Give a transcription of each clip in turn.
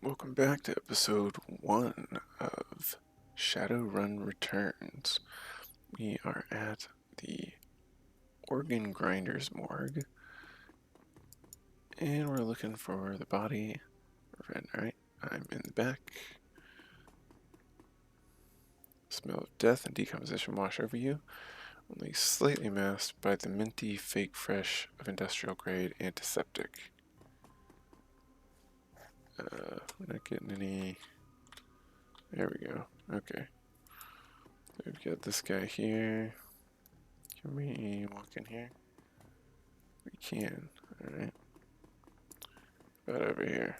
Welcome back to episode 1 of Shadowrun Returns. We are at the organ grinder's morgue, and we're looking for the body. Alright, I'm in the back. Smell of death and decomposition wash over you, only slightly masked by the minty fake fresh of industrial grade antiseptic. We're not getting any. There we go. Okay. So we've got this guy here. Can we walk in here? We can. Alright. About over here.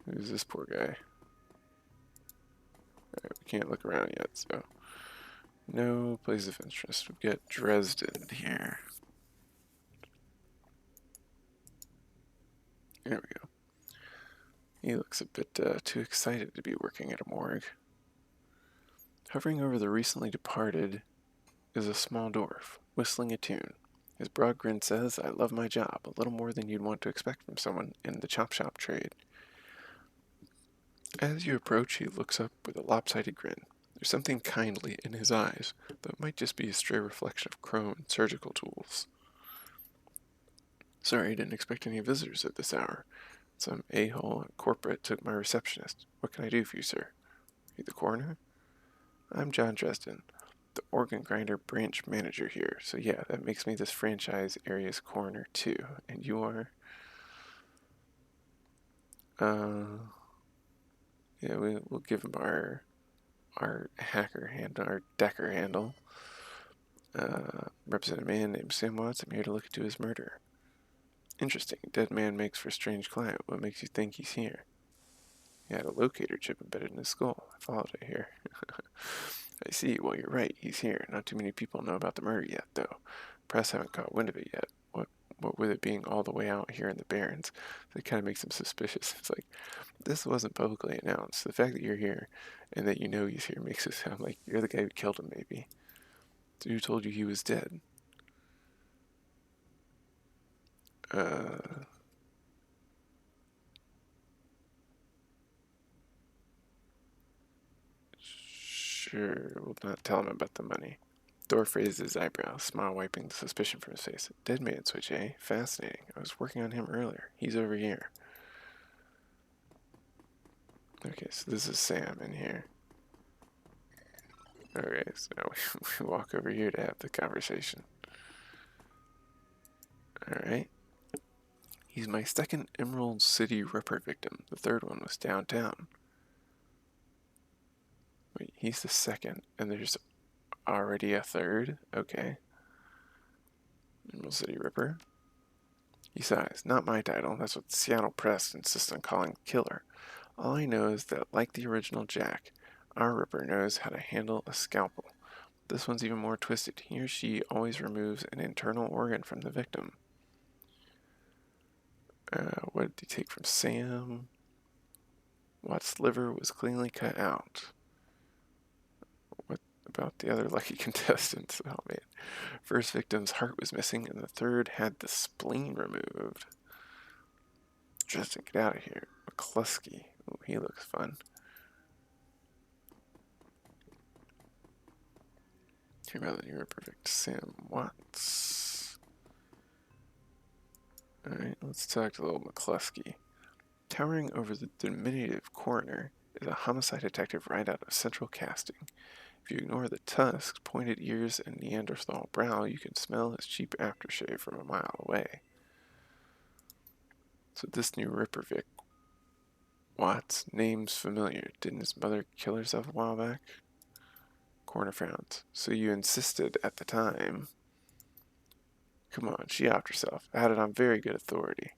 Who's this poor guy? Alright, we can't look around yet, so. No place of interest. We've got Dresden here. There we go. He looks a bit too excited to be working at a morgue. Hovering over the recently departed is a small dwarf, whistling a tune. His broad grin says, "I love my job," a little more than you'd want to expect from someone in the chop shop trade. As you approach, he looks up with a lopsided grin. There's something kindly in his eyes, though it might just be a stray reflection of chrome and surgical tools. "Sorry, I didn't expect any visitors at this hour. Some a-hole at corporate took my receptionist. What can I do for you, sir?" "Are you the coroner?" "I'm John Dresden, the organ grinder branch manager here. So yeah, that makes me this franchise area's coroner too. And you are?" Yeah, we'll give him our hacker handle, our decker handle. Represent a man named Sam Watts. I'm here to look into his murder." "Interesting. Dead man makes for a strange client. What makes you think he's here?" "He had a locator chip embedded in his skull. I followed it here." "I see. Well, you're right. He's here. Not too many people know about the murder yet, though. Press haven't caught wind of it yet. What with it being all the way out here in the Barrens, that kind of makes him suspicious. It's like, this wasn't publicly announced. The fact that you're here and that you know he's here makes it sound like you're the guy who killed him, maybe. So who told you he was dead?" Sure, we'll not tell him about the money." Dwarf raised his eyebrows, smile wiping the suspicion from his face. "Dead man switch, eh? Fascinating. I was working on him earlier. He's over here." Okay, so this is Sam in here. Alright, so now we walk over here to have the conversation. Alright. "He's my second Emerald City Ripper victim. The third one was downtown." Wait, he's the second, and there's already a third? Okay. Emerald City Ripper. He sighs. "Not my title. That's what the Seattle Press insists on calling killer. All I know is that, like the original Jack, our Ripper knows how to handle a scalpel. This one's even more twisted. He or she always removes an internal organ from the victim." What did he take from Sam? Watt's liver was cleanly cut out. What about the other lucky contestants? Oh man. First victim's heart was missing, and the third had the spleen removed. Justin, get out of here. McCluskey. Ooh, he looks fun. Hear about the Ripper victim, Sam Watts. Alright, let's talk to little McCluskey. Towering over the diminutive coroner is a homicide detective right out of Central Casting. If you ignore the tusks, pointed ears, and Neanderthal brow, you can smell his cheap aftershave from a mile away. So this new Ripper Vic, Watts, name's familiar. Didn't his mother kill herself a while back? Coroner frowns. So you insisted at the time. Come on, she offed herself. I had it on very good authority.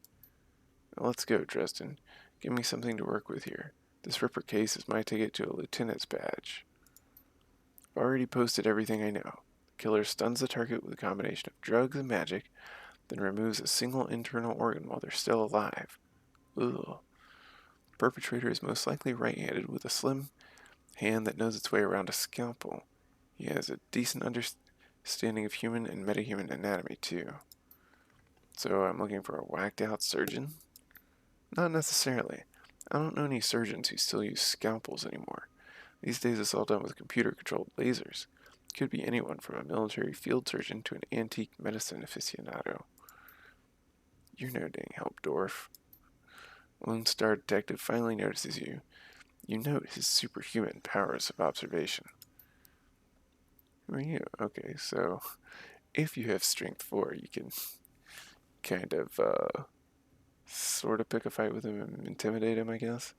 Now let's go, Dresden. Give me something to work with here. This Ripper case is my ticket to a lieutenant's badge. I've already posted everything I know. The killer stuns the target with a combination of drugs and magic, then removes a single internal organ while they're still alive. Ugh. The perpetrator is most likely right-handed with a slim hand that knows its way around a scalpel. He has a decent understanding of human and metahuman anatomy, too. So I'm looking for a whacked-out surgeon? Not necessarily. I don't know any surgeons who still use scalpels anymore. These days it's all done with computer-controlled lasers. Could be anyone from a military field surgeon to an antique medicine aficionado. You're no dang help, Dwarf. Lone Star Detective finally notices you. You note his superhuman powers of observation. Who are you? Okay, so if you have strength 4, you can kind of, sort of pick a fight with him and intimidate him, I guess.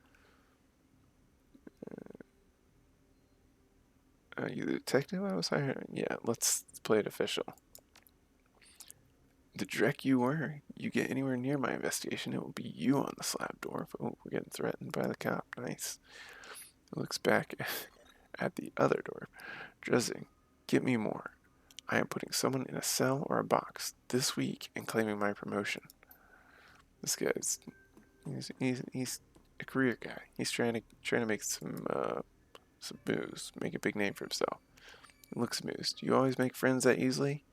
You the detective I was hiring? Yeah, let's play it official. The dreck you were. You get anywhere near my investigation, it will be you on the slab, Dwarf. Oh, we're getting threatened by the cop. Nice. Looks back at the other dwarf. Dresing, get me more. I am putting someone in a cell or a box this week and claiming my promotion. This guy's he's a career guy. He's trying to make some moves, make a big name for himself. He looks amused. Do you always make friends that easily?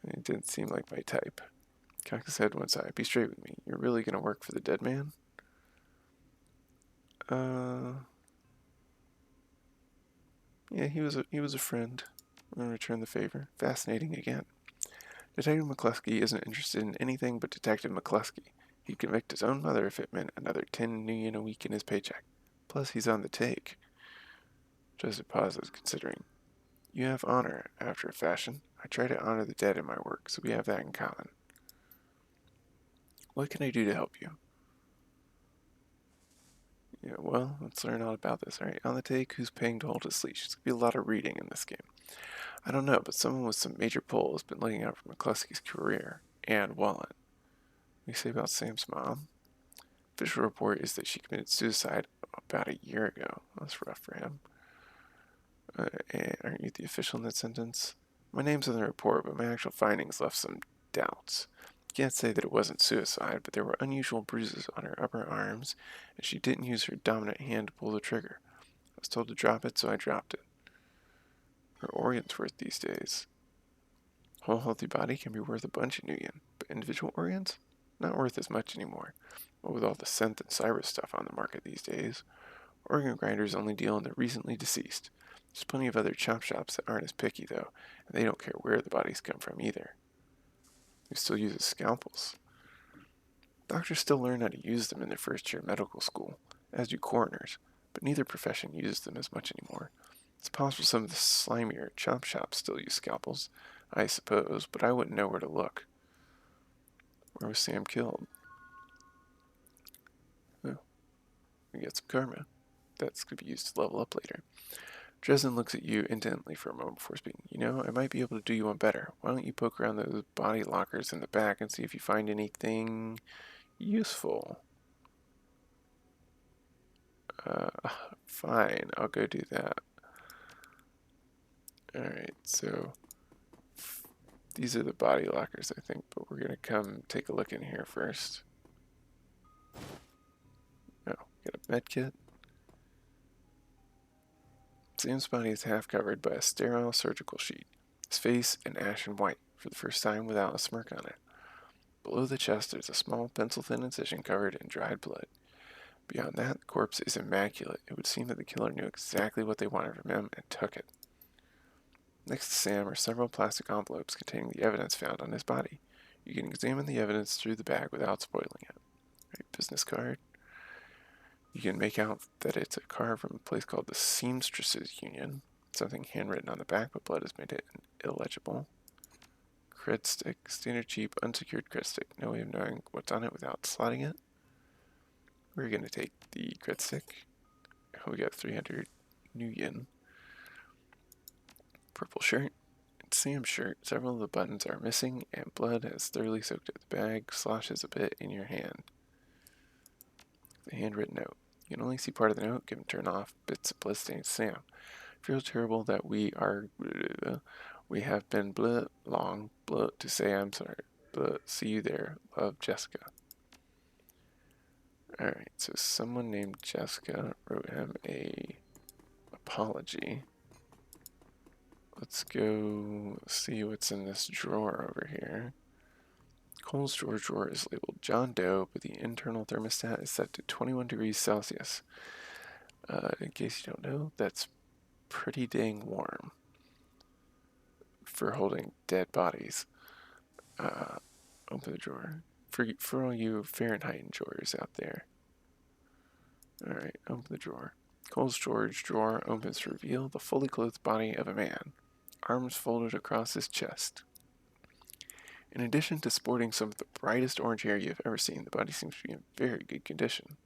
It didn't seem like my type. Cocked his head one side. Be straight with me. You're really gonna work for the dead man? Yeah, he was a friend. I'm gonna return the favor. Fascinating again. Detective McCluskey isn't interested in anything but Detective McCluskey. He'd convict his own mother if it meant another 10 nuyen a week in his paycheck. Plus, he's on the take. Joseph pauses, considering. You have honor, after a fashion. I try to honor the dead in my work, so we have that in common. What can I do to help you? Yeah, well, let's learn all about this. Alright, on the take, who's paying to hold his leash? There's gonna be a lot of reading in this game. I don't know, but someone with some major pull has been looking out for McCluskey's career and wallet. What do you say about Sam's mom? Official report is that she committed suicide about a year ago. That's rough for him. And aren't you the official in that sentence? My name's on the report, but my actual findings left some doubts. Can't say that it wasn't suicide, but there were unusual bruises on her upper arms, and she didn't use her dominant hand to pull the trigger. I was told to drop it, so I dropped it. Her organ's worth these days. Whole healthy body can be worth a bunch of nuyen, but individual organs? Not worth as much anymore. What with all the synth and cyber stuff on the market these days, organ grinders only deal in the recently deceased. There's plenty of other chop shops that aren't as picky, though, and they don't care where the bodies come from either. Who still uses scalpels? Doctors still learn how to use them in their first year of medical school, as do coroners, but neither profession uses them as much anymore. It's possible some of the slimier chop shops still use scalpels, I suppose, but I wouldn't know where to look. Where was Sam killed? Oh, we get some karma. That's going to be used to level up later. Dresden looks at you intently for a moment before speaking. You know, I might be able to do you one better. Why don't you poke around those body lockers in the back and see if you find anything useful? Fine, I'll go do that. Alright, so these are the body lockers, I think, but we're gonna come take a look in here first. Oh, got a med kit. Sam's body is half covered by a sterile surgical sheet, his face an ashen white, for the first time without a smirk on it. Below the chest there's a small pencil-thin incision covered in dried blood. Beyond that, the corpse is immaculate. It would seem that the killer knew exactly what they wanted from him and took it. Next to Sam are several plastic envelopes containing the evidence found on his body. You can examine the evidence through the bag without spoiling it. Right, business card. You can make out that it's a card from a place called the Seamstresses Union. Something handwritten on the back, but blood has made it illegible. Cred stick. Standard cheap, unsecured cred stick. No way of knowing what's on it without slotting it. We're going to take the cred stick. We got 300 nuyen. Purple shirt. Sam's shirt. Several of the buttons are missing, and blood has thoroughly soaked up the bag, sloshes a bit in your hand. The handwritten note. You can only see part of the note, given turn off bits of bloodstained Sam. Feels terrible that we have been long to say I'm sorry. See you there. Love, Jessica. Alright, so someone named Jessica wrote him a apology. Let's go see what's in this drawer over here. Cold storage drawer is labeled John Doe, but the internal thermostat is set to 21 degrees Celsius. In case you don't know, that's pretty dang warm for holding dead bodies. Open the drawer. For all you Fahrenheit enjoyers out there. Alright, open the drawer. Cold storage drawer opens to reveal the fully clothed body of a man, arms folded across his chest. In addition to sporting some of the brightest orange hair you've ever seen, the body seems to be in very good condition.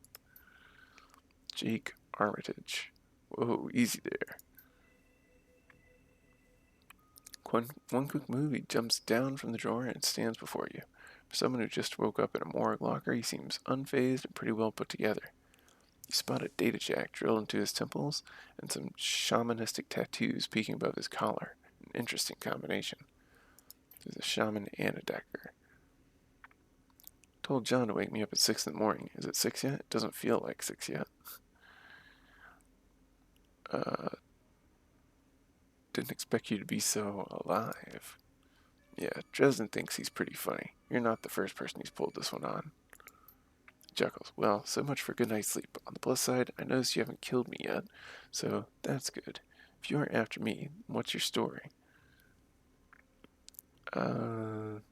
Jake Armitage. Whoa, easy there. One quick move, he jumps down from the drawer and stands before you. For someone who just woke up in a morgue locker, he seems unfazed and pretty well put together. You spot a data jack drilled into his temples and some shamanistic tattoos peeking above his collar. An interesting combination. There's a shaman and a dagger. Told John to wake me up at 6 in the morning. Is it 6 yet? It doesn't feel like 6 yet. Didn't expect you to be so alive. Yeah, Dresden thinks he's pretty funny. You're not the first person he's pulled this one on. Chuckles. Well, so much for good night's sleep. On the plus side, I noticed you haven't killed me yet, so that's good. If you aren't after me, what's your story? Do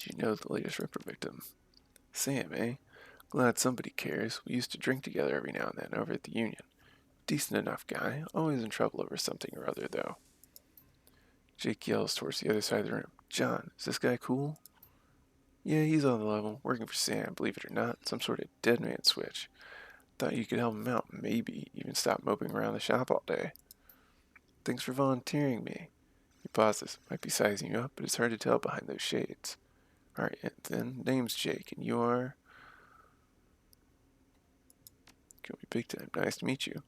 you know the latest Ripper victim? Sam, eh? Glad somebody cares. We used to drink together every now and then over at the Union. Decent enough guy. Always in trouble over something or other, though. Jake yells towards the other side of the room. John, is this guy cool? Yeah, he's on the level, working for Sam, believe it or not, some sort of dead man switch. Thought you could help him out, maybe even stop moping around the shop all day. Thanks for volunteering me. He pauses, might be sizing you up, but it's hard to tell behind those shades. Alright, then, name's Jake, and you are... Could be big time, nice to meet you.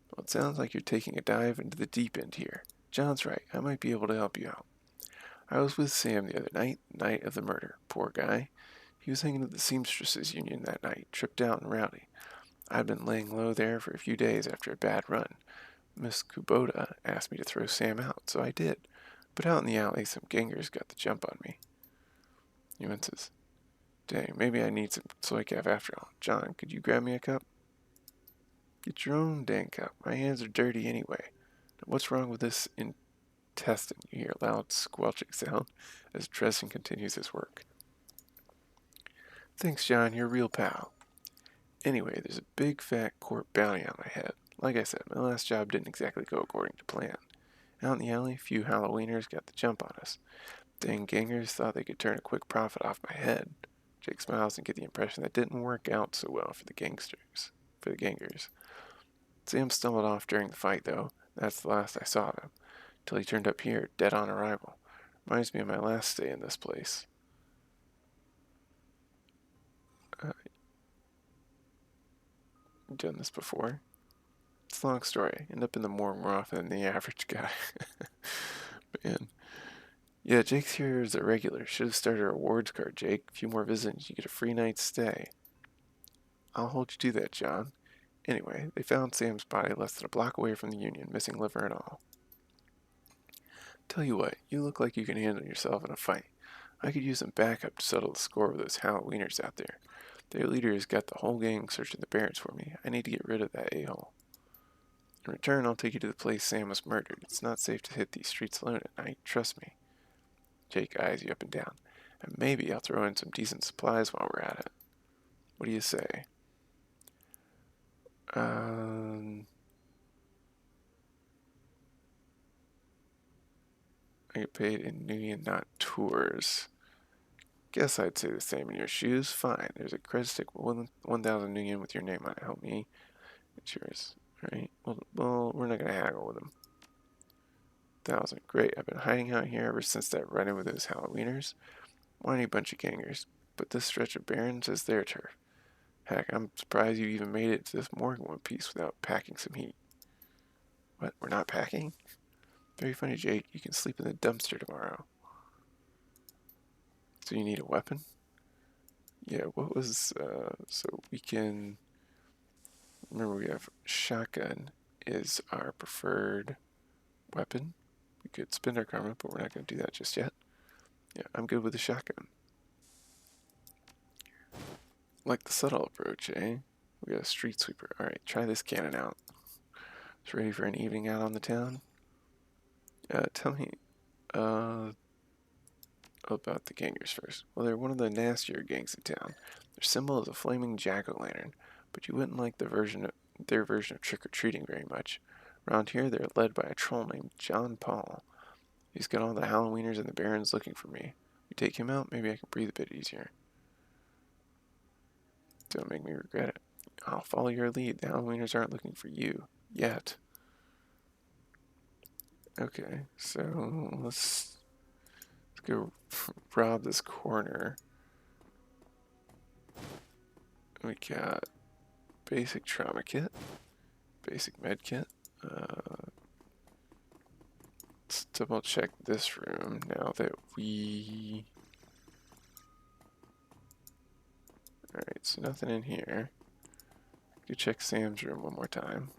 Well, it sounds like you're taking a dive into the deep end here. John's right, I might be able to help you out. I was with Sam the other night of the murder. Poor guy. He was hanging at the Seamstresses Union that night, tripped out and rowdy. I'd been laying low there for a few days after a bad run. Miss Kubota asked me to throw Sam out, so I did. But out in the alley, some gangers got the jump on me. He winces. Dang, maybe I need some Soycaf after all. John, could you grab me a cup? Get your own dang cup. My hands are dirty anyway. Now, what's wrong with this intestine? You hear a loud squelching sound as Dresden continues his work. Thanks, John. You're a real pal. Anyway, there's a big fat court bounty on my head. Like I said, my last job didn't exactly go according to plan. Out in the alley, a few Halloweeners got the jump on us. Dang gangers thought they could turn a quick profit off my head. Jake smiles and get the impression that didn't work out so well for the gangers. Sam stumbled off during the fight, though. That's the last I saw of him. Till he turned up here, dead on arrival. Reminds me of my last stay in this place. You've done this before? It's a long story. End up in the morgue more often than the average guy. Man. Yeah, Jake's here as a regular. Should have started a rewards card, Jake. A few more visits, you get a free night's stay. I'll hold you to that, John. Anyway, they found Sam's body less than a block away from the Union, missing liver and all. Tell you what, you look like you can handle yourself in a fight. I could use some backup to settle the score with those Halloweeners out there. Their leader has got the whole gang searching the barrens for me. I need to get rid of that a-hole. In return, I'll take you to the place Sam was murdered. It's not safe to hit these streets alone at night, trust me. Jake eyes you up and down. And maybe I'll throw in some decent supplies while we're at it. What do you say? I get paid in nuyen, not tours. Guess I'd say the same in your shoes. Fine. There's a credit stick with 1,000 nuyen with your name on it. Help me. It's yours. Alright. Well, we're not going to haggle with them. 1,000. Great. I've been hiding out here ever since that run-in with those Halloweeners. Whiny bunch of gangers. But this stretch of barrens is their turf. Heck, I'm surprised you even made it to this morgue in one piece without packing some heat. What? We're not packing? Very funny, Jake. You can sleep in the dumpster tomorrow. So you need a weapon? Yeah, what was, so we can, remember we have shotgun is our preferred weapon. We could spend our karma, but we're not going to do that just yet. Yeah, I'm good with the shotgun. Like the subtle approach, eh? We got a street sweeper. Alright, try this cannon out. It's ready for an evening out on the town? Tell me, about the gangers first. Well, they're one of the nastier gangs in town. Their symbol is a flaming jack-o'-lantern, but you wouldn't like their version of trick-or-treating very much. Around here, they're led by a troll named John Paul. He's got all the Halloweeners and the Barons looking for me. You take him out, maybe I can breathe a bit easier. Don't make me regret it. I'll follow your lead. The Halloweeners aren't looking for you. Yet. Okay, so let's go rob this corner. We got basic trauma kit, basic med kit. Let's double check this room now that we... Alright, so nothing in here. Go check Sam's room one more time.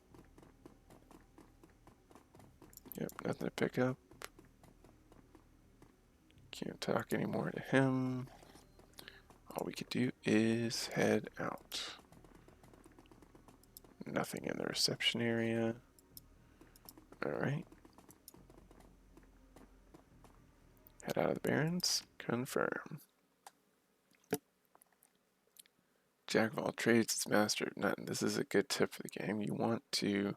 Yep, nothing to pick up. Can't talk anymore to him. All we could do is head out. Nothing in the reception area. Alright. Head out of the Barrens. Confirm. Jack of all trades is master of none. This is a good tip for the game. You want to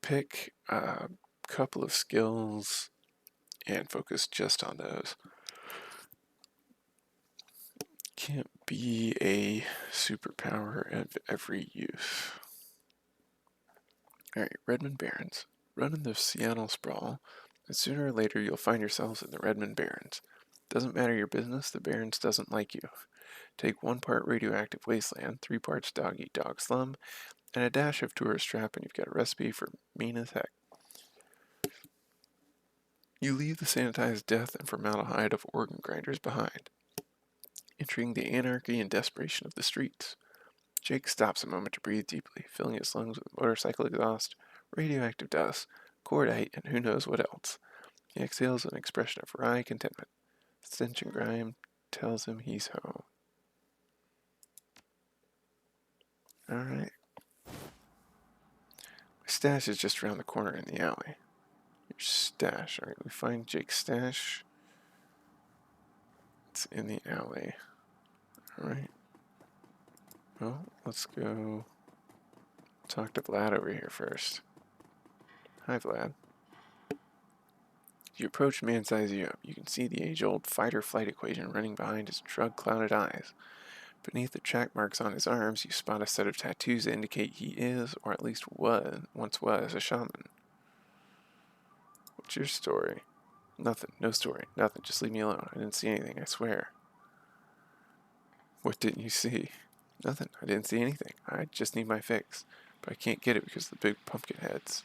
pick a couple of skills and focus just on those. Can't be a superpower of every use. Alright, Redmond Barrens. Run in the Seattle sprawl, and sooner or later you'll find yourselves in the Redmond Barrens. Doesn't matter your business, the Barrens doesn't like you. Take 1 part radioactive wasteland, 3 parts dog-eat-dog slum, and a dash of tourist trap, and you've got a recipe for mean as heck. You leave the sanitized death and formaldehyde of organ grinders behind, entering the anarchy and desperation of the streets. Jake stops a moment to breathe deeply, filling his lungs with motorcycle exhaust, radioactive dust, cordite, and who knows what else. He exhales an expression of wry contentment. Stench and grime tells him he's home. Alright. My stash is just around the corner in the alley. Your stash. Alright, we find Jake's stash. It's in the alley. Alright. Well, let's go talk to Vlad over here first. Hi, Vlad. As you approach, man sizes you up. You can see the age-old fight-or-flight equation running behind his drug-clouded eyes. Beneath the track marks on his arms, you spot a set of tattoos that indicate he is, or at least once was, a shaman. What's your story? Nothing. No story. Nothing. Just leave me alone. I didn't see anything, I swear. What didn't you see? Nothing. I didn't see anything. I just need my fix. But I can't get it because of the big pumpkin heads.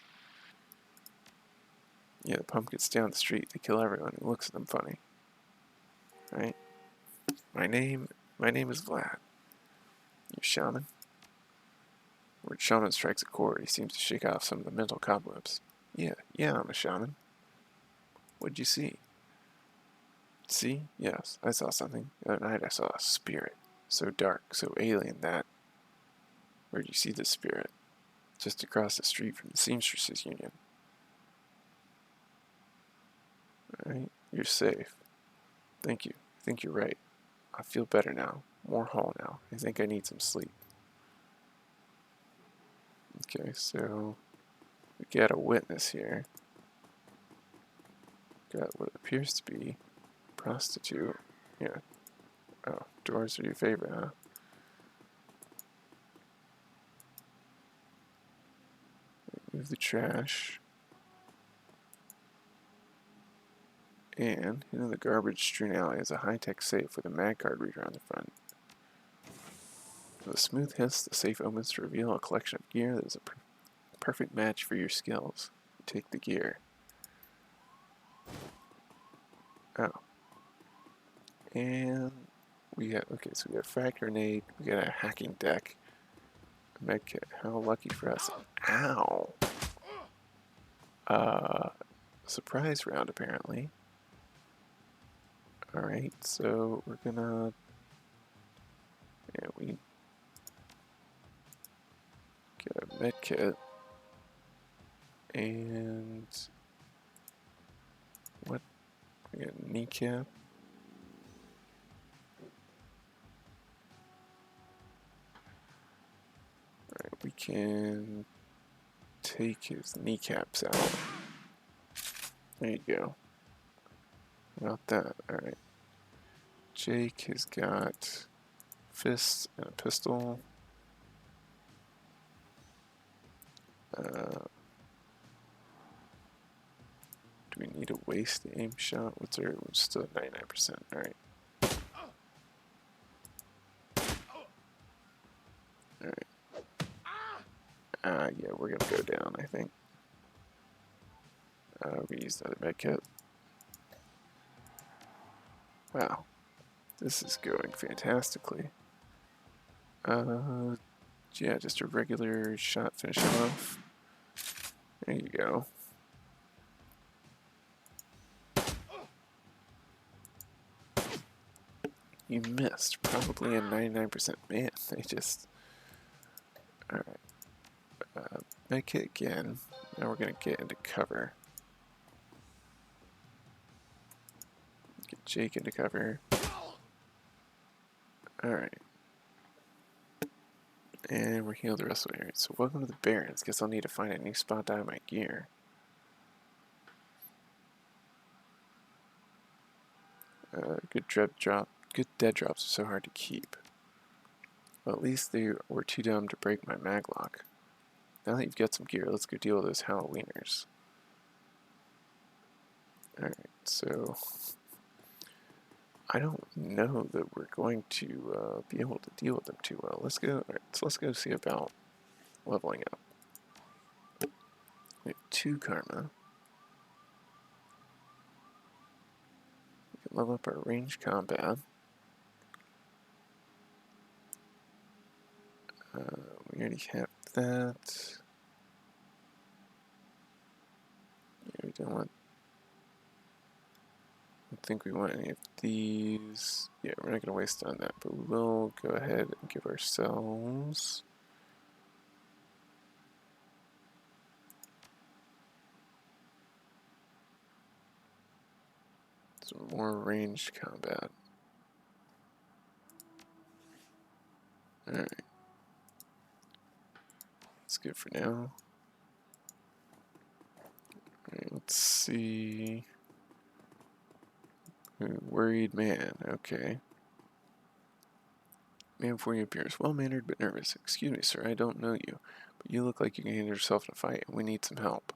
Yeah, the pumpkins stay on the street. They kill everyone who looks at them funny. Right? My name is Vlad. You shaman? Word shaman strikes a chord. He seems to shake off some of the mental cobwebs. Yeah, I'm a shaman. What'd you see? See? Yes, I saw something. The other night I saw a spirit. So dark, so alien that... Where'd you see this spirit? Just across the street from the Seamstresses Union. Alright, you're safe. Thank you. I think you're right. I feel better now. More whole now. I think I need some sleep. Okay, so... we got a witness here. Got what appears to be a prostitute. Yeah. Oh, doors are your favorite, huh? Move the trash. And in the garbage-strewn alley is a high-tech safe with a mag card reader on the front. With a smooth hiss, the safe opens to reveal a collection of gear that is a perfect match for your skills. You take the gear. Oh. And we got, okay, so we got a frag grenade, we got a hacking deck, a med kit. How lucky for us. Ow! Surprise round, apparently. Alright, so we're gonna... Yeah, we get a med kit. And... What? We got a kneecap. Alright, we can take his kneecaps out. There you go. How about that? Alright. Jake has got fists and a pistol. Do we need a waist aim shot? What's our... We're still at 99%. Alright. Alright. Yeah, we're gonna go down, I think. We use another med kit. Wow. This is going fantastically. Yeah, just a regular shot, finish him off. There you go. You missed. Probably a 99%. Man, they just... Alright. Make it again. Now we're going to get into cover. Get Jake into cover. Alright. And we're healed the rest of the way. So welcome to the Barrens. Guess I'll need to find a new spot to hide my gear. Good dead drops are so hard to keep. Well, at least they were too dumb to break my maglock. Now that you've got some gear, let's go deal with those Halloweeners. Alright, so... I don't know that we're going to be able to deal with them too well. Let's go. Alright, so let's go see about leveling up. We have 2 karma. We can level up our ranged combat. We already have that. Yeah, we don't want... I don't think we want any of these. Yeah, we're not going to waste on that, but we will go ahead and give ourselves some more ranged combat. Alright. That's good for now. Alright, let's see. Worried man, okay. Man before you appears, well-mannered but nervous. Excuse me, sir, I don't know you, but you look like you can handle yourself in a fight, and we need some help.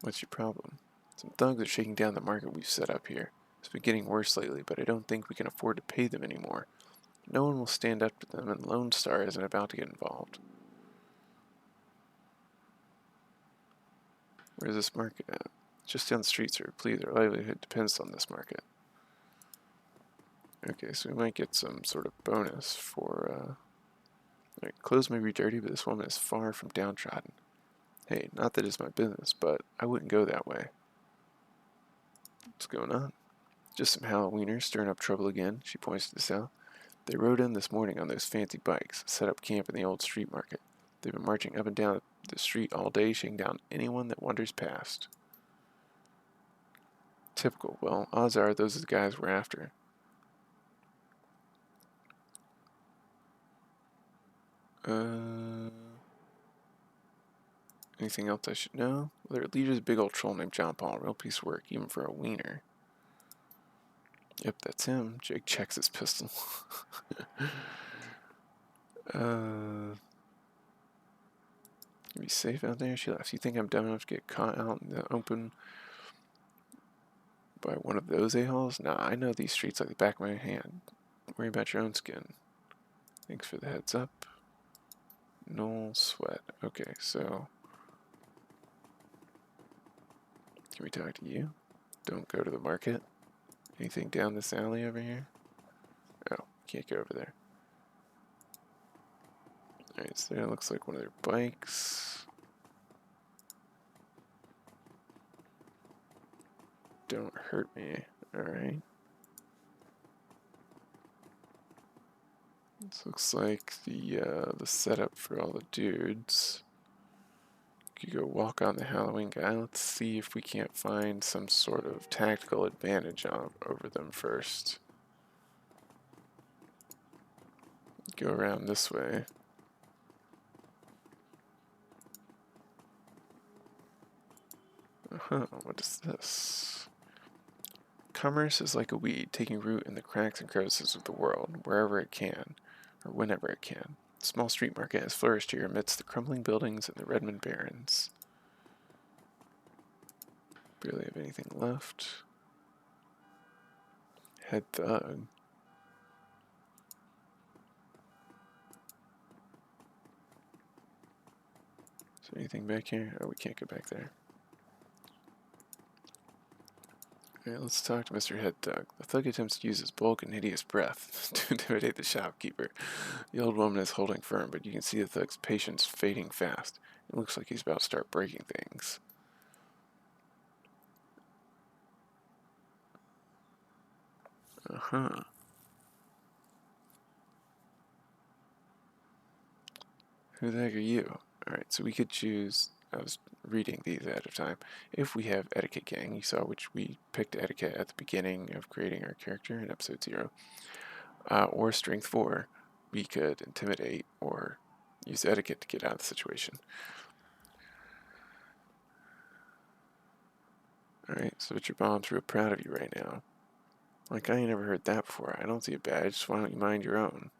What's your problem? Some thugs are shaking down the market we've set up here. It's been getting worse lately, but I don't think we can afford to pay them anymore. No one will stand up to them, and Lone Star isn't about to get involved. Where's this market at? Just down the street, sir. Please, our livelihood depends on this market. Okay, so we might get some sort of bonus for, Alright, clothes may be dirty, but this woman is far from downtrodden. Hey, not that it's my business, but I wouldn't go that way. What's going on? Just some Halloweeners stirring up trouble again, she points to the south. They rode in this morning on those fancy bikes, set up camp in the old street market. They've been marching up and down the street all day, shaking down anyone that wanders past. Typical. Well, odds are those are the guys we're after. Anything else I should know? Well, their leader's a big old troll named John Paul. Real piece of work, even for a wiener. Yep, that's him. Jake checks his pistol. You be safe out there? She laughs. You think I'm dumb enough to get caught out in the open by one of those a-holes? Nah, I know these streets like the back of my hand. Don't worry about your own skin. Thanks for the heads up. No sweat. Okay, so... Can we talk to you? Don't go to the market. Anything down this alley over here? Oh, can't go over there. Alright, so that looks like one of their bikes. don't hurt me. Alright. This looks like the setup for all the dudes. You go walk on the Halloween guy. Let's see if we can't find some sort of tactical advantage over them first. Go around this way. What is this? Commerce is like a weed, taking root in the cracks and crevices of the world, wherever it can, or whenever it can. The small street market has flourished here amidst the crumbling buildings and the Redmond Barrens. Barely have anything left. Head thug. Is there anything back here? Oh, we can't go back there. Alright, let's talk to Mr. Head Thug. The thug attempts to use his bulk and hideous breath to intimidate the shopkeeper. The old woman is holding firm, but you can see the thug's patience fading fast. It looks like he's about to start breaking things. Who the heck are you? Alright, so we could choose, I was reading these ahead of time. If we have Etiquette Gang, you saw which we picked Etiquette at the beginning of creating our character in episode 0. Or Strength 4, we could Intimidate or use Etiquette to get out of the situation. Alright, so it's your mom's real proud of you right now. Like, I ain't never heard that before. I don't see a badge, so why don't you mind your own?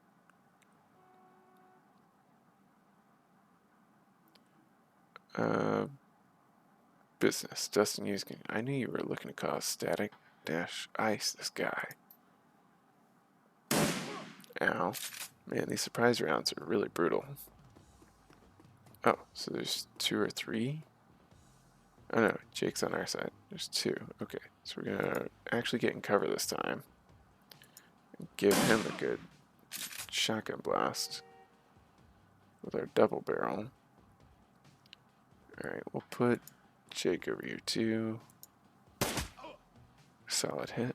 Business. Dustin Uskin. I knew you were looking to cause static dash ice this guy. Ow. Man, these surprise rounds are really brutal. Oh, so there's 2 or 3? Oh no, Jake's on our side. There's 2. Okay, so we're gonna actually get in cover this time. And give him a good shotgun blast with our double barrel. Alright, we'll put Jake over here too. Solid hit.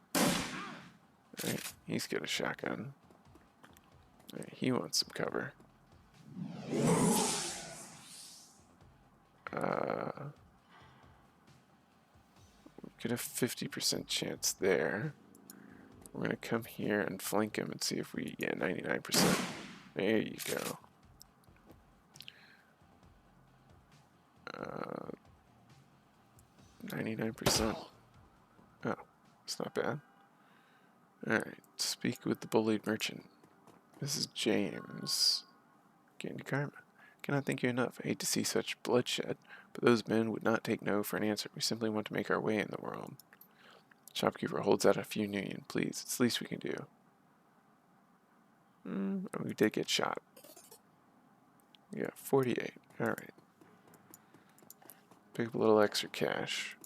Alright, he's got a shotgun. Alright, he wants some cover. Get a 50% chance there. We're gonna come here and flank him and see if we get 99%. There you go. 99%. Oh, it's not bad. Alright, speak with the bullied merchant. This is James. Gain karma. Cannot thank you enough. I hate to see such bloodshed, but those men would not take no for an answer. We simply want to make our way in the world. Shopkeeper holds out a few nuyen. Please, it's the least we can do. We did get shot. Yeah, 48. Alright. Pick up a little extra cash.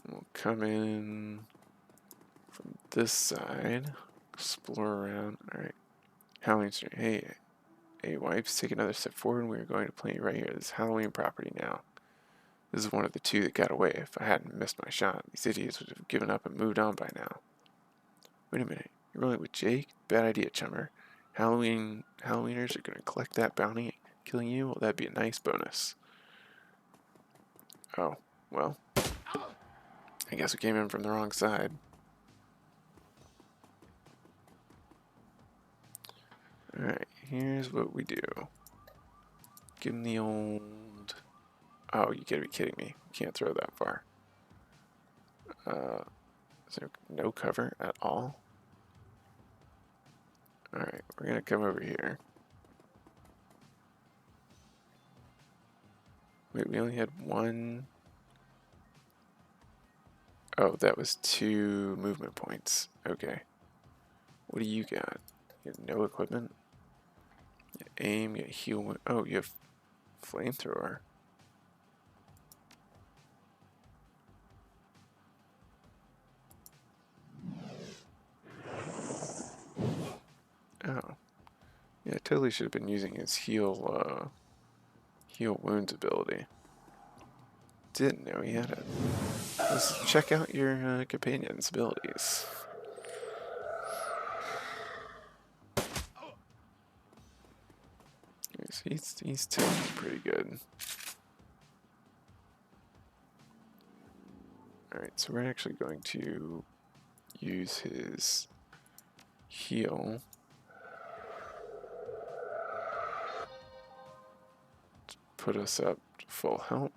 We'll come in from this side. Explore around. Alright. Halloween Street. Hey, wipes, take another step forward and we are going to plant you right here. This is Halloween property now. This is one of the 2 that got away. If I hadn't missed my shot, these idiots would have given up and moved on by now. Wait a minute. You're rolling with Jake? Bad idea, chummer. Halloweeners are going to collect that bounty. Killing you? Well, that'd be a nice bonus. Oh, well. I guess we came in from the wrong side. Alright, here's what we do. Give him the old... Oh, you gotta be kidding me. Can't throw that far. Is there no cover at all? Alright, we're gonna come over here. Wait, we only had 1... Oh, that was 2 movement points. Okay. What do you got? You have no equipment? You aim, you heal... Oh, you have flamethrower. Oh. Yeah, I totally should have been using his heal wounds ability. Didn't know he had it. let's check out your companion's abilities. He's taking pretty good. Alright, so we're actually going to use his heal to put us up to full health.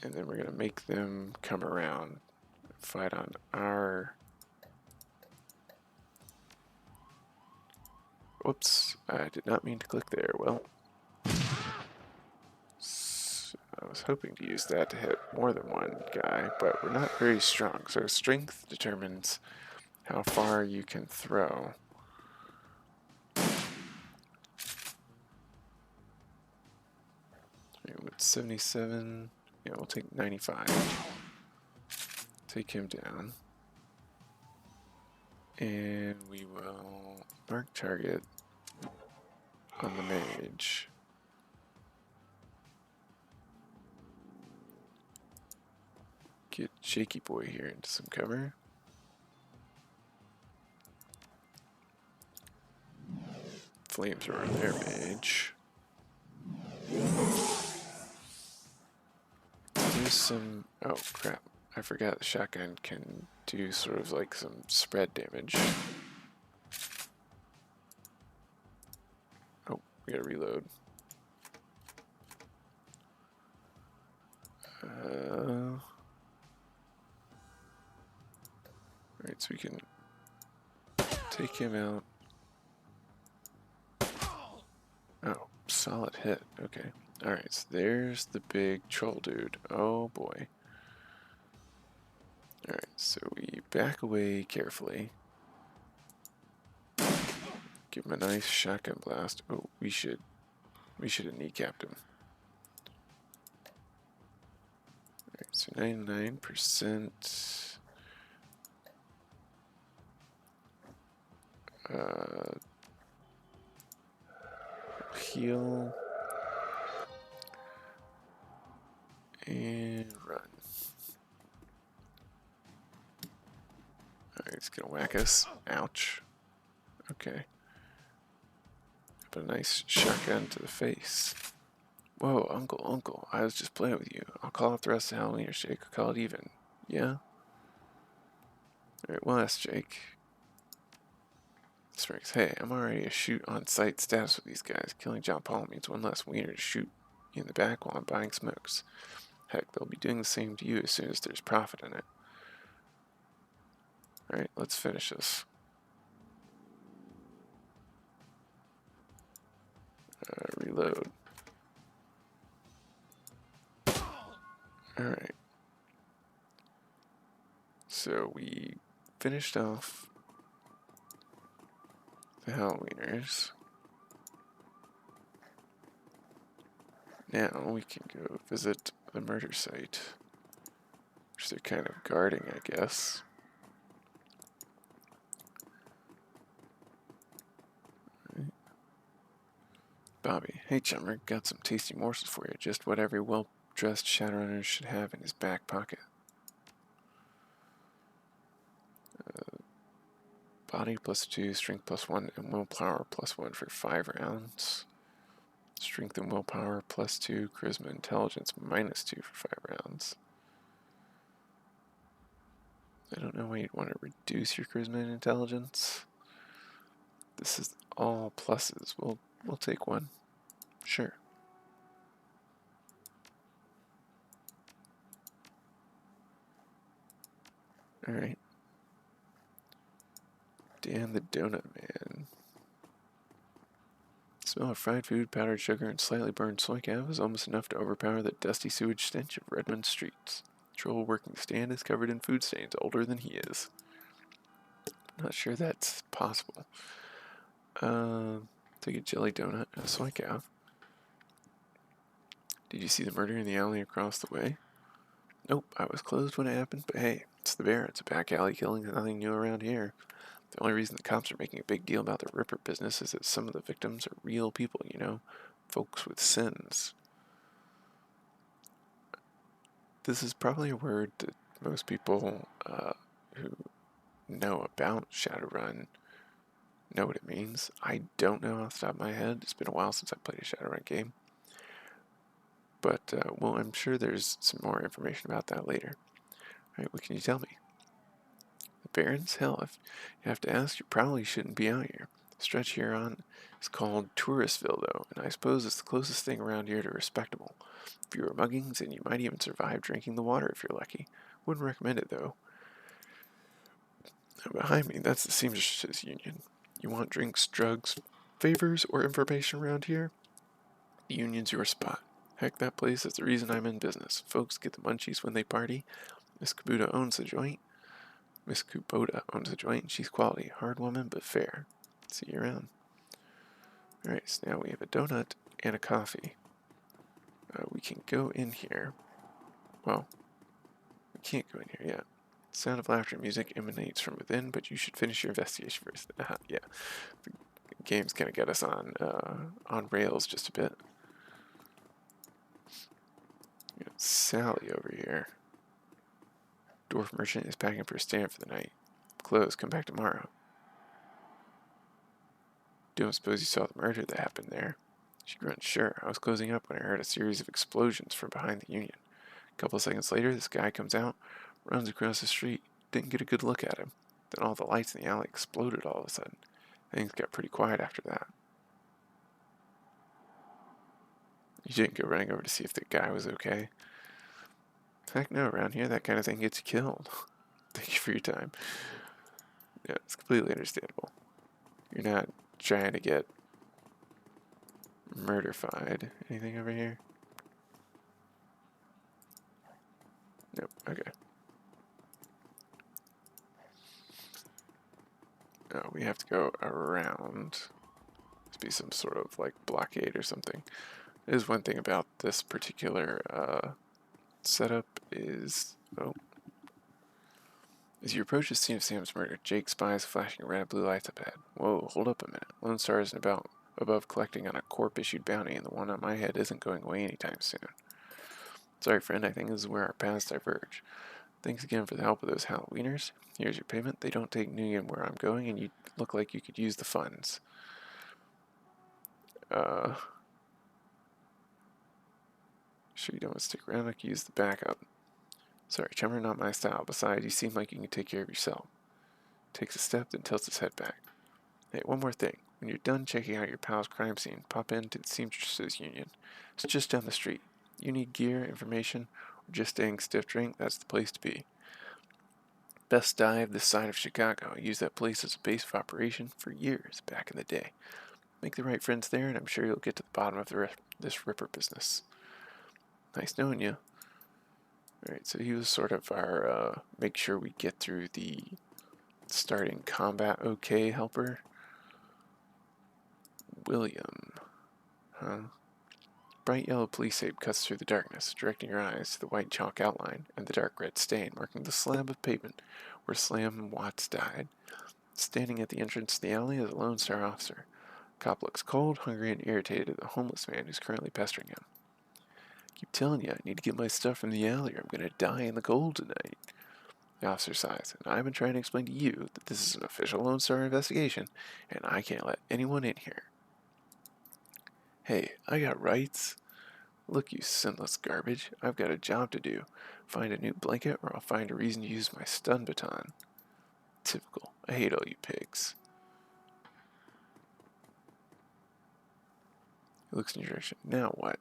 And then we're going to make them come around and fight on our... Whoops, I did not mean to click there. Well, so I was hoping to use that to hit more than one guy, but we're not very strong. So strength determines how far you can throw. With 77, yeah, we'll take 95. Take him down. And we will mark target on the mage. Get Shaky Boy here into some cover. Flamethrower there, mage. Do some... Oh, crap. I forgot the shotgun can do sort of like some spread damage. Oh, we gotta reload. Alright, so we can take him out. Oh, solid hit. Okay. Alright, so there's the big troll dude. Oh boy. Alright, so we back away carefully. Give him a nice shotgun blast. Oh, we should have kneecapped him. Alright, so 99%. Heal. And run. Alright, he's gonna whack us. Ouch. Okay. Put a nice shotgun to the face. Whoa, uncle, I was just playing with you. I'll call it the rest of Halloween or Jake. I'll call it even. Yeah? Alright, well, that's Jake. Springs, hey, I'm already a shoot on sight status with these guys. Killing John Paul means one less wiener to shoot in the back while I'm buying smokes. Heck, they'll be doing the same to you as soon as there's profit in it. Alright, let's finish this. Reload. Alright. So we finished off the Halloweeners. Now we can go visit the murder site, which they're kind of guarding, I guess. Right. Bobby, hey chummer, got some tasty morsels for you, just what every well-dressed Shadowrunner should have in his back pocket. Body +2, strength +1, and willpower +1 for 5 rounds. Strength and willpower +2, charisma intelligence -2 for 5 rounds. I don't know why you'd want to reduce your charisma and intelligence. This is all pluses. We'll take one. Sure. Alright. Dan the Donut Man. The smell of fried food, powdered sugar, and slightly burned Soycaf is almost enough to overpower the dusty sewage stench of Redmond streets. The troll working stand is covered in food stains, older than he is. Not sure that's possible. Take a jelly donut and a Soycaf. Did you see the murder in the alley across the way? Nope, I was closed when it happened, but hey, it's the bear. It's a back alley killing. Nothing new around here. The only reason the cops are making a big deal about the Ripper business is that some of the victims are real people, you know, folks with sins. This is probably a word that most people who know about Shadowrun know what it means. I don't know off the top of my head. It's been a while since I played a Shadowrun game. But, well, I'm sure there's some more information about that later. Alright, what can you tell me? The Barrens? Hell, if you have to ask, you probably shouldn't be out here. The stretch here on is called Touristville, though, and I suppose it's the closest thing around here to respectable. Fewer muggings, and you might even survive drinking the water if you're lucky. Wouldn't recommend it, though. Now, behind me, that's the Seamstresses Union. You want drinks, drugs, favors, or information around here? The Union's your spot. Heck, that place is the reason I'm in business. Folks get the munchies when they party. Miss Kubota owns the joint. Miss Kubota owns the joint, and she's quality. Hard woman, but fair. See you around. Alright, so now we have a donut and a coffee. We can go in here. Well, we can't go in here yet. The sound of laughter and music emanates from within, but you should finish your investigation first. Yeah, the game's gonna get us on rails just a bit. We got Sally over here. Dwarf merchant is packing for a stand for the night. Closed. Come back tomorrow. Don't suppose you saw the murder that happened there? She grunts. Sure. I was closing up when I heard a series of explosions from behind the Union. A couple of seconds later, this guy comes out, runs across the street. Didn't get a good look at him. Then all the lights in the alley exploded all of a sudden. Things got pretty quiet after that. You didn't go running over to see if the guy was okay? Heck no, around here that kind of thing gets you killed. Thank you for your time. Yeah, it's completely understandable. You're not trying to get murderfied. Anything over here? Nope, okay. Oh, we have to go around. Must be some sort of like blockade or something. There's one thing about this particular setup is, as you approach the scene of Sam's murder, Jake spies flashing red and blue lights up ahead. Whoa, hold up a minute. Lone Star isn't about above collecting on a corp-issued bounty, and the one on my head isn't going away anytime soon. Sorry, friend, I think this is where our paths diverge. Thanks again for the help with those Halloweeners. Here's your payment. They don't take nuyen where I'm going, and you look like you could use the funds. Sure you don't want to stick around? I could use the backup. Sorry, chummer, not my style. Besides, you seem like you can take care of yourself. Takes a step, then tilts his head back. Hey, one more thing. When you're done checking out your pal's crime scene, pop into the Seamstresses Union. It's just down the street. You need gear, information, or just staying stiff drink, that's the place to be. Best dive this side of Chicago. I used that place as a base of operation for years back in the day. Make the right friends there, and I'm sure you'll get to the bottom of this Ripper business. Nice knowing you. Alright, so he was sort of our make sure we get through the starting combat okay helper. William. Huh? Bright yellow police tape cuts through the darkness, directing your eyes to the white chalk outline and the dark red stain marking the slab of pavement where Slam Watts died. Standing at the entrance to the alley is a Lone Star officer. Cop looks cold, hungry, and irritated at the homeless man who's currently pestering him. Keep telling you, I need to get my stuff from the alley or I'm gonna die in the cold tonight. The officer sighs, and I've been trying to explain to you that this is an official Lone Star investigation, and I can't let anyone in here. Hey, I got rights. Look, you sinless garbage, I've got a job to do. Find a new blanket or I'll find a reason to use my stun baton. Typical. I hate all you pigs. He looks in your direction. Now what?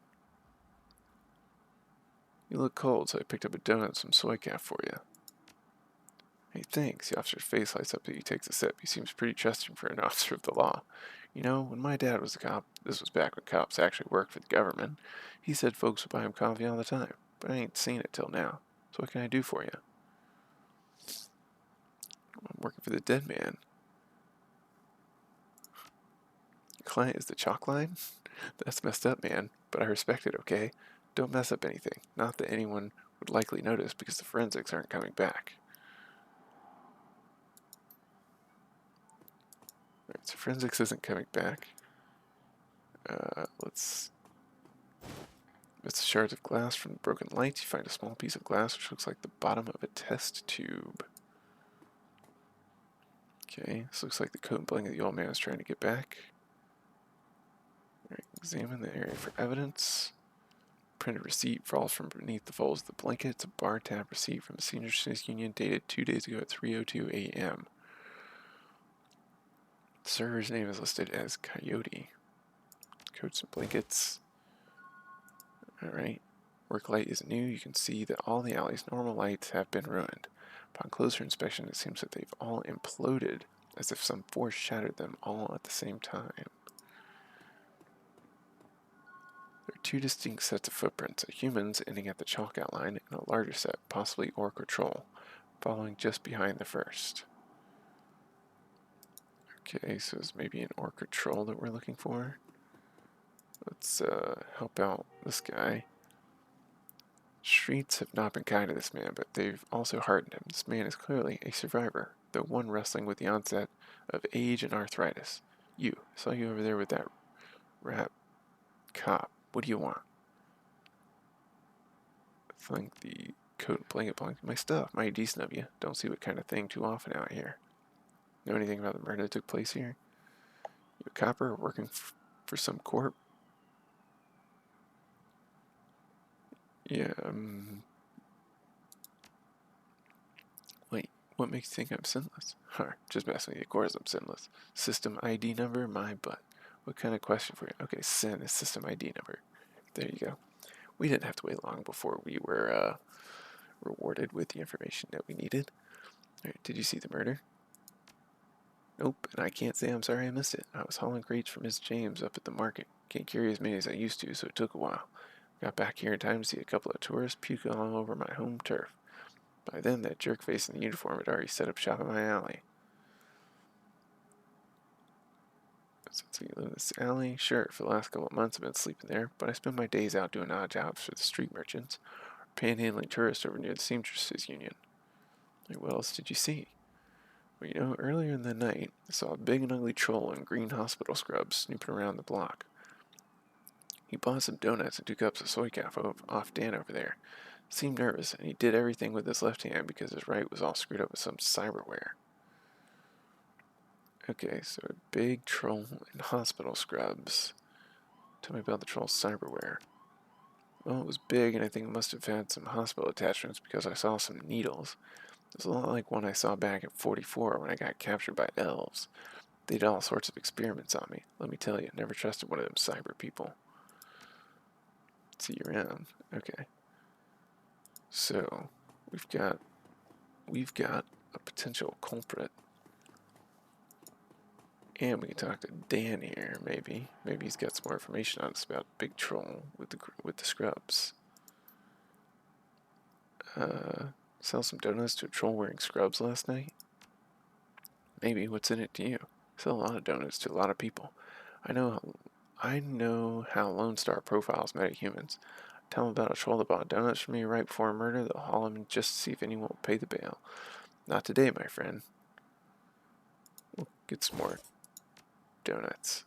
You look cold, so I picked up a donut and some Soycaf for you. Hey, thanks. The officer's face lights up as he takes a sip. He seems pretty trusting for an officer of the law. You know, when my dad was a cop, this was back when cops actually worked for the government, he said folks would buy him coffee all the time, but I ain't seen it till now. So what can I do for you? I'm working for the dead man. Your client is the chalk line? That's messed up, man, but I respect it, okay? Don't mess up anything. Not that anyone would likely notice because the forensics aren't coming back. Alright, so forensics isn't coming back. Let's It's shards of glass from broken lights. You find a small piece of glass which looks like the bottom of a test tube. Okay, this looks like the coat and blanket the old man is trying to get back. Alright, examine the area for evidence. Printed receipt falls from beneath the folds of the blanket. It's a bar tab receipt from the Senior Citizens Union dated 2 days ago at 3:02 a.m. The server's name is listed as Coyote. Coats and blankets. Alright. Work light is new. You can see that all the alley's normal lights have been ruined. Upon closer inspection, it seems that they've all imploded, as if some force shattered them all at the same time. There are two distinct sets of footprints, a human's ending at the chalk outline, and a larger set, possibly orc or troll, following just behind the first. Okay, so it's maybe an orc or troll that we're looking for. Let's help out this guy. Streets have not been kind to this man, but they've also hardened him. This man is clearly a survivor, though one wrestling with the onset of age and arthritis. I saw you over there with that rat cop. What do you want? Flank the coat and blanket belongs to my stuff. Mighty decent of you. Don't see what kind of thing too often out here. Know anything about the murder that took place here? You a copper working for some corp? Yeah, wait, what makes you think I'm sinless? Just messing with you. Of course I'm sinless. System ID number? My butt. What kind of question for you? Okay, sin is system ID number. There you go. We didn't have to wait long before we were rewarded with the information that we needed. Alright, did you see the murder? Nope, and I can't say I'm sorry I missed it. I was hauling crates for Miss James up at the market. Can't carry as many as I used to, so it took a while. Got back here in time to see a couple of tourists puke all over my home turf. By then, that jerk-face in the uniform had already set up shop in my alley. Since we live in this alley, sure, for the last couple of months I've been sleeping there, but I spend my days out doing odd jobs for the street merchants, or panhandling tourists over near the Seamstresses Union. Like, what else did you see? Well, earlier in the night, I saw a big and ugly troll in green hospital scrubs snooping around the block. He bought some donuts and 2 cups of Soycaf off Dan over there. Seemed nervous, and he did everything with his left hand because his right was all screwed up with some cyberware. Okay, so a big troll in hospital scrubs. Tell me about the troll's cyberware. Well, it was big, and I think it must have had some hospital attachments because I saw some needles. It was a lot like one I saw back at 44 when I got captured by elves. They did all sorts of experiments on me. Let me tell you, never trusted one of them cyber people. See you around. Okay. So, we've got a potential culprit. And we can talk to Dan here, maybe. Maybe he's got some more information on us about Big Troll with the scrubs. Sell some donuts to a troll wearing scrubs last night? Maybe. What's in it to you? Sell a lot of donuts to a lot of people. I know how Lone Star profiles metahumans. Tell them about a troll that bought donuts from me right before a murder. They'll haul him just to see if anyone will pay the bail. Not today, my friend. We'll get some more donuts.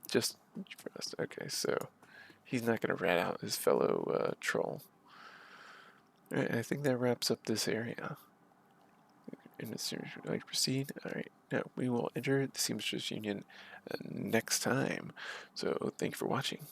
Just for us. Okay, so he's not going to rat out his fellow troll. Alright, I think that wraps up this area. And as soon as we'd like to proceed, alright, now we will enter the Seamstress Union next time. So thank you for watching.